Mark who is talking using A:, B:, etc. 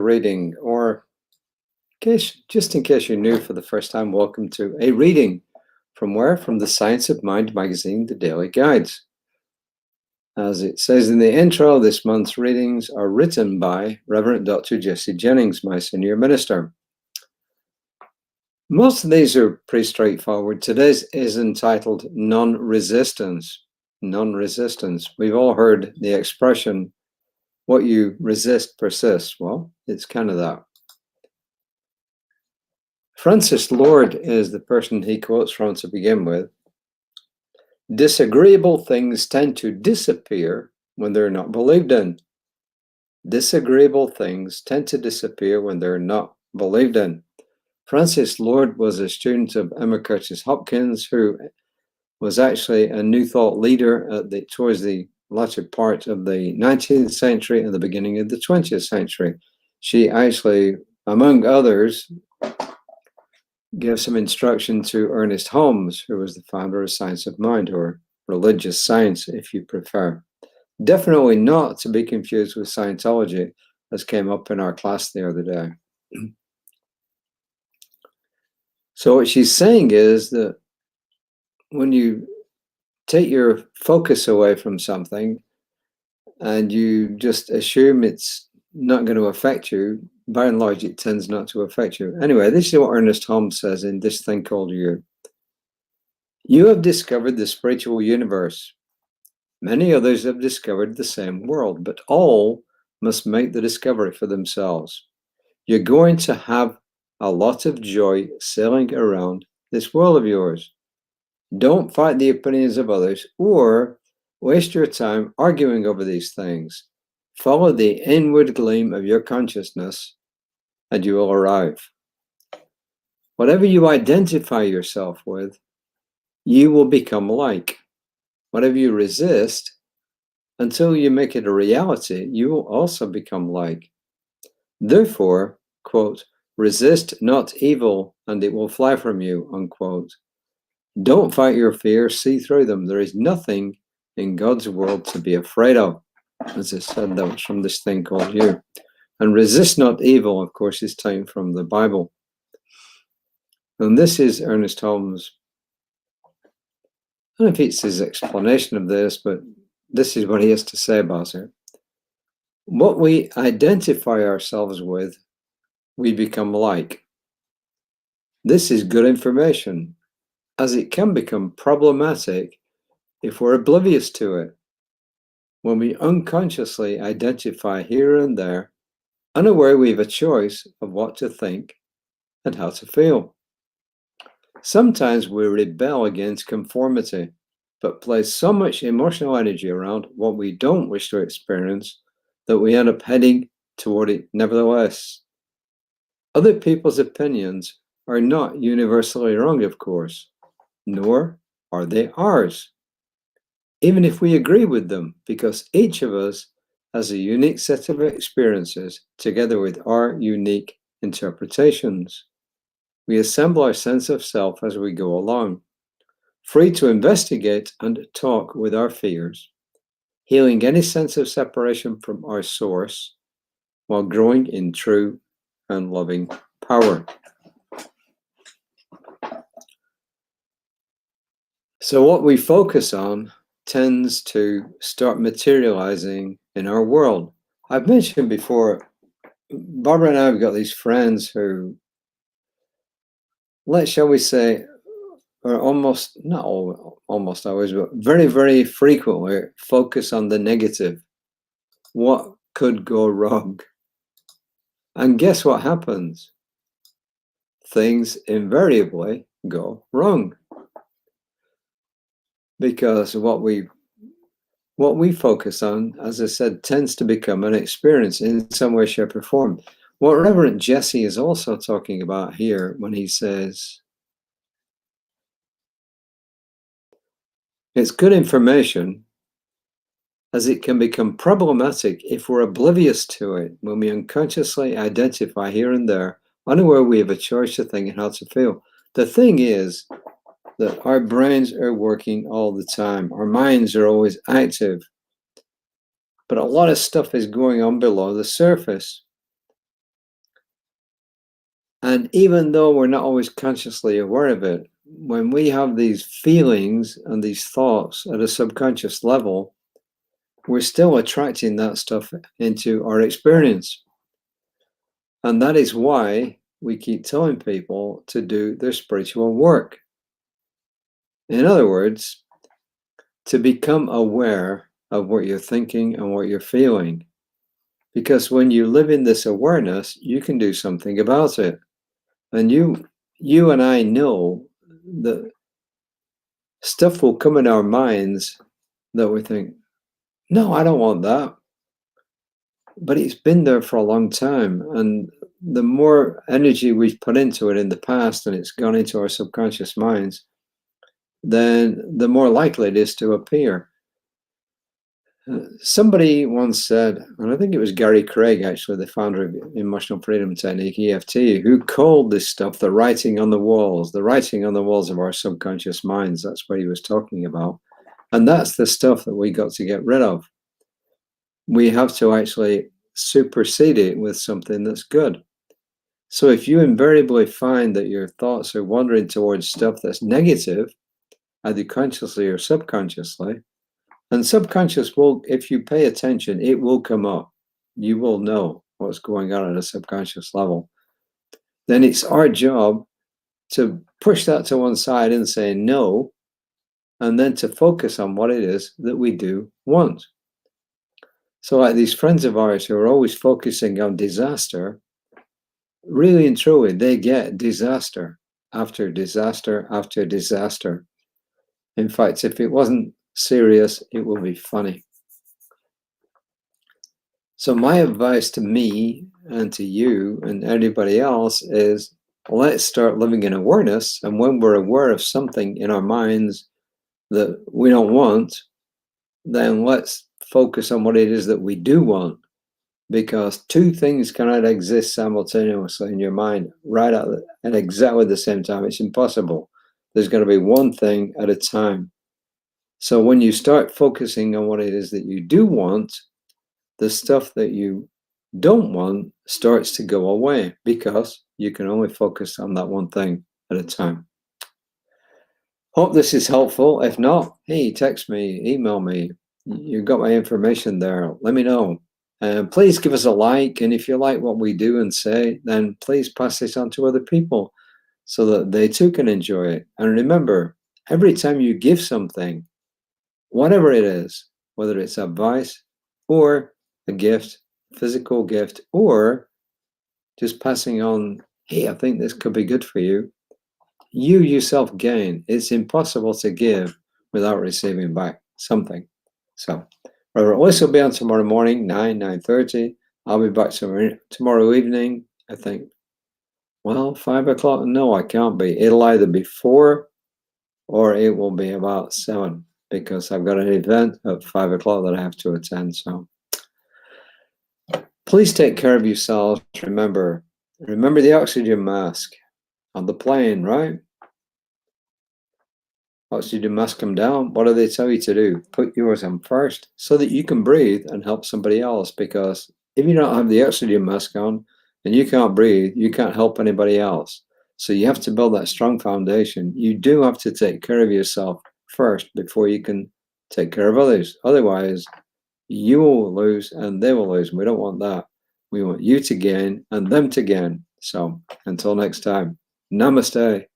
A: reading, or just in case you're new for the first time, welcome to a reading from where? From the Science of Mind magazine, the Daily Guides. As it says in the intro, this month's readings are written by Reverend Dr. Jesse Jennings, my senior minister. Most of these are pretty straightforward. Today's is entitled Non-Resistance. Non-resistance. We've all heard the expression, what you resist persists. Well, it's kind of that. Francis Lord is the person he quotes from to begin with. Disagreeable things tend to disappear when they're not believed in. Disagreeable things tend to disappear when they're not believed in. Francis Lord was a student of Emma Curtis Hopkins, who was actually a New Thought leader towards the latter part of the 19th century and the beginning of the 20th century. She actually, among others, gave some instruction to Ernest Holmes, who was the founder of Science of Mind, or religious science, if you prefer. Definitely not to be confused with Scientology, as came up in our class the other day. So what she's saying is that when you take your focus away from something and you just assume it's not going to affect you, by and large, it tends not to affect you. Anyway, this is what Ernest Holmes says in This Thing Called You. You have discovered the spiritual universe. Many others have discovered the same world, but all must make the discovery for themselves. You're going to have a lot of joy sailing around this world of yours. Don't fight the opinions of others or waste your time arguing over these things. Follow the inward gleam of your consciousness and you will arrive. Whatever you identify yourself with, you will become like. Whatever you resist, until you make it a reality, you will also become like. Therefore, quote, resist not evil and it will fly from you, unquote. Don't fight your fears, see through them. There is nothing in God's world to be afraid of. As I said, that was from This Thing Called You. And resist not evil, of course, is taken from the Bible. And this is Ernest Holmes. I don't know if it's his explanation of this, but this is what he has to say about it. What we identify ourselves with, we become like. This is good information, as it can become problematic if we're oblivious to it. When we unconsciously identify here and there, unaware we have a choice of what to think and how to feel. Sometimes we rebel against conformity, but place so much emotional energy around what we don't wish to experience that we end up heading toward it nevertheless. Other people's opinions are not universally wrong, of course, nor are they ours, even if we agree with them, because each of us has a unique set of experiences together with our unique interpretations. We assemble our sense of self as we go along, free to investigate and talk with our fears, healing any sense of separation from our source, while growing in true and loving power. So what we focus on tends to start materializing in our world. I've mentioned before, Barbara and I have got these friends who, shall we say, are almost, not almost always, but very, very frequently focus on the negative. What could go wrong? And guess what happens? Things invariably go wrong. Because what we focus on, as I said, tends to become an experience in some way, shape, or form. What Reverend Jesse is also talking about here when he says, it's good information, as it can become problematic if we're oblivious to it when we unconsciously identify here and there, unaware we have a choice to think and how to feel. The thing is that our brains are working all the time. Our minds are always active. But a lot of stuff is going on below the surface. And even though we're not always consciously aware of it, when we have these feelings and these thoughts at a subconscious level, we're still attracting that stuff into our experience. And that is why we keep telling people to do their spiritual work. In other words, to become aware of what you're thinking and what you're feeling. Because when you live in this awareness, you can do something about it. And you and I know that stuff will come in our minds that we think, no, I don't want that. But it's been there for a long time. And the more energy we've put into it in the past and it's gone into our subconscious minds, then the more likely it is to appear. Somebody once said, and I think it was Gary Craig, actually, the founder of Emotional Freedom Technique, EFT, who called this stuff the writing on the walls of our subconscious minds. That's what he was talking about. And that's the stuff that we got to get rid of. We have to actually supersede it with something that's good. So if you invariably find that your thoughts are wandering towards stuff that's negative, either consciously or subconsciously, and subconscious will, if you pay attention, it will come up. You will know what's going on at a subconscious level. Then it's our job to push that to one side and say no, and then to focus on what it is that we do want. So like these friends of ours who are always focusing on disaster, really and truly, they get disaster after disaster after disaster. In fact, if it wasn't serious, it will be funny. So my advice to me and to you and anybody else is, let's start living in awareness. And when we're aware of something in our minds that we don't want, then let's focus on what it is that we do want. Because two things cannot exist simultaneously in your mind right at exactly the same time. It's impossible. There's going to be one thing at a time. So when you start focusing on what it is that you do want, the stuff that you don't want starts to go away because you can only focus on that one thing at a time. Hope this is helpful. If not, hey, text me, email me. You've got my information there. Let me know. And please give us a like. And if you like what we do and say, then please pass this on to other people so that they too can enjoy it. And remember, every time you give something, whatever it is, whether it's advice or a gift, physical gift, or just passing on, hey, I think this could be good for you, you yourself gain. It's impossible to give without receiving back something. So Reverend Bliss will be on tomorrow morning, 9:30. I'll be back tomorrow evening, I think. Well, 5 o'clock? No, I can't be. It'll either be 4 or it will be about 7 because I've got an event at 5 o'clock that I have to attend. So please take care of yourselves. Remember the oxygen mask on the plane, right? Oxygen mask come down. What do they tell you to do? Put yours on first so that you can breathe and help somebody else. Because if you don't have the oxygen mask on and you can't breathe, you can't help anybody else. So you have to build that strong foundation. You do have to take care of yourself first before you can take care of others. Otherwise, you will lose and they will lose. We don't want that. We want you to gain and them to gain. So until next time, namaste.